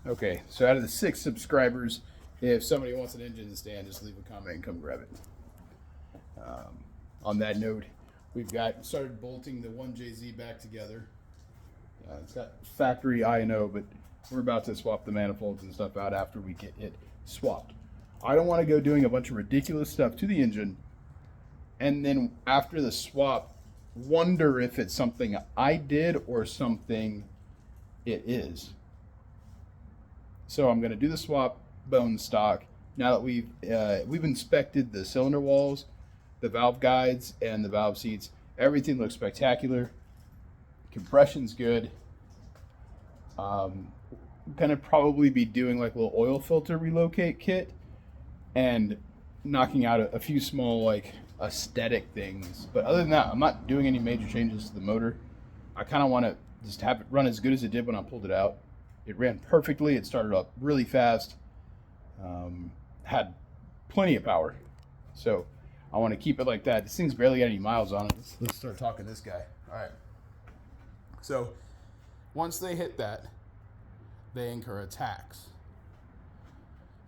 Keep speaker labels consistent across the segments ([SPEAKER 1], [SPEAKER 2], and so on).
[SPEAKER 1] Okay, so out of the 6 subscribers, if somebody wants an engine stand, just leave a comment and come grab it. On that note, we've got started bolting the 1JZ back together. It's got factory I&O, but we're about to swap the manifolds and stuff out after we get it swapped. I don't want to go doing a bunch of ridiculous stuff to the engine, and then after the swap, wonder if it's something I did or something it is. So I'm going to do the swap bone stock. Now that we've inspected the cylinder walls, the valve guides, and the valve seats, everything looks spectacular. Compression's good. Gonna probably be doing like a little oil filter relocate kit and knocking out a few small like aesthetic things. But other than that, I'm not doing any major changes to the motor. I kind of want to just have it run as good as it did when I pulled it out. It ran perfectly. It started up really fast. Had plenty of power. So I want to keep it like that. This thing's barely got any miles on it. Let's start talking this guy. All right. So once they hit that, they incur a tax.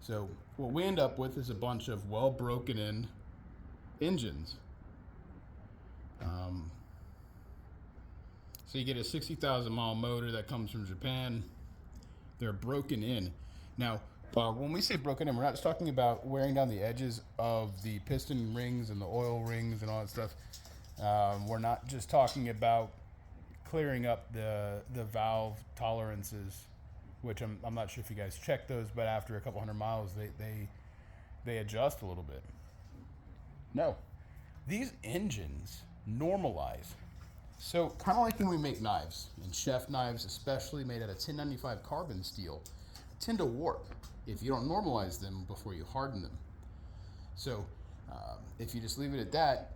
[SPEAKER 1] So what we end up with is a bunch of well broken in engines. So you get a 60,000 mile motor that comes from Japan. They're broken in. Now, when we say broken in, we're not just talking about wearing down the edges of the piston rings and the oil rings and all that stuff. We're not just talking about clearing up the valve tolerances, which I'm not sure if you guys check those, but after a couple hundred miles, they adjust a little bit. No, these engines normalize. So kind of like when we make knives, and chef knives especially made out of 1095 carbon steel, tend to warp if you don't normalize them before you harden them. So if you just leave it at that,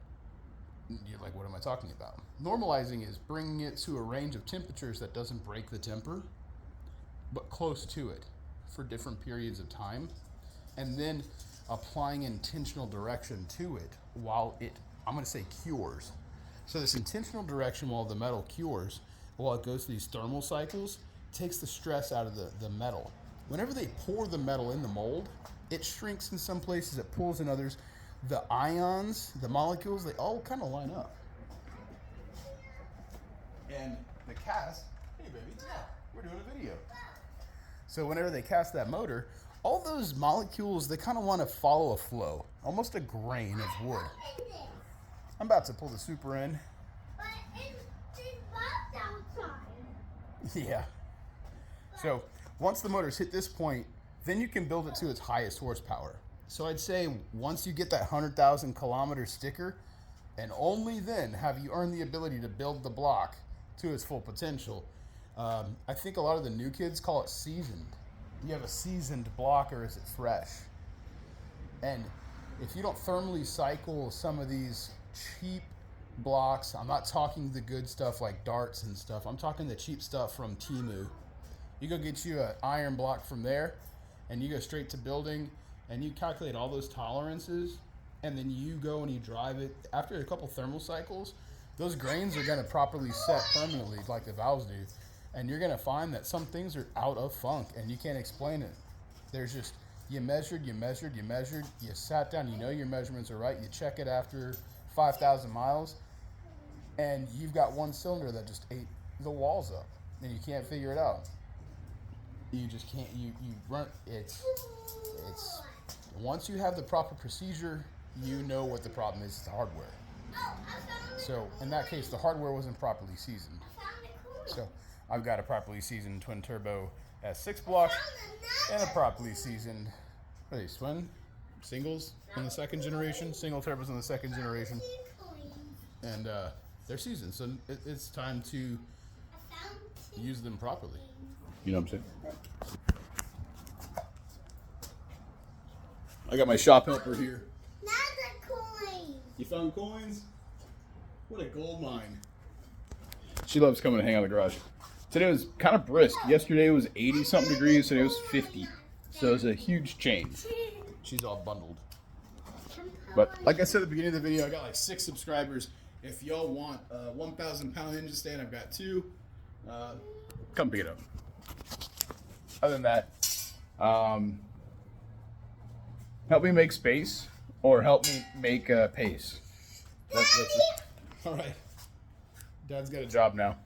[SPEAKER 1] you're like, what am I talking about? Normalizing is bringing it to a range of temperatures that doesn't break the temper, but close to it for different periods of time, and then applying intentional direction to it while it, I'm going to say, cures. So this intentional direction while the metal cures, while it goes through these thermal cycles, takes the stress out of the metal. Whenever they pour the metal in the mold, it shrinks in some places, it pulls in others. The ions, the molecules, they all kind of line up. And the cast, hey baby, we're doing a video. So whenever they cast that motor, all those molecules, they kind of want to follow a flow, almost a grain of wood. I'm about to pull the Super in.
[SPEAKER 2] But it's bugs outside.
[SPEAKER 1] Yeah. So once the motor's hit this point, then you can build it to its highest horsepower. So I'd say once you get that 100,000 kilometer sticker, and only then have you earned the ability to build the block to its full potential. I think a lot of the new kids call it seasoned. You have a seasoned block, or is it fresh? And if you don't thermally cycle some of these cheap blocks, I'm not talking the good stuff like darts and stuff, I'm talking the cheap stuff from Temu. You go get you an iron block from there, and you go straight to building, and you calculate all those tolerances, and then you go and you drive it. After a couple thermal cycles, those grains are going to properly set permanently like the valves do, and you're going to find that some things are out of funk, and you can't explain it. There's just, you measured, you sat down, you know your measurements are right, you check it after 5,000 miles, and you've got one cylinder that just ate the walls up, and you can't figure it out. You just can't, you run, it's, once you have the proper procedure, you know what the problem is, the hardware. So in that case, the hardware wasn't properly seasoned. So I've got a properly seasoned twin turbo S6 block and a properly seasoned, what are these, twin singles in the second generation, single turbos in the second generation, and they're seasoned. So it's time to use them properly. You know what I'm saying? I got my shop helper here.
[SPEAKER 2] Not the coin.
[SPEAKER 1] You found coins? What a gold mine. She loves coming to hang out in the garage. Today was kind of brisk. Yesterday was 80 something degrees. Today was 50. So it's a huge change. She's all bundled. But like I said at the beginning of the video, I got like 6 subscribers. If y'all want a 1,000 pound engine stand, I've got 2. Come pick it up.
[SPEAKER 3] other than that, help me make space or help me make pace. That's it.
[SPEAKER 1] All right. Dad's got a
[SPEAKER 3] Job now.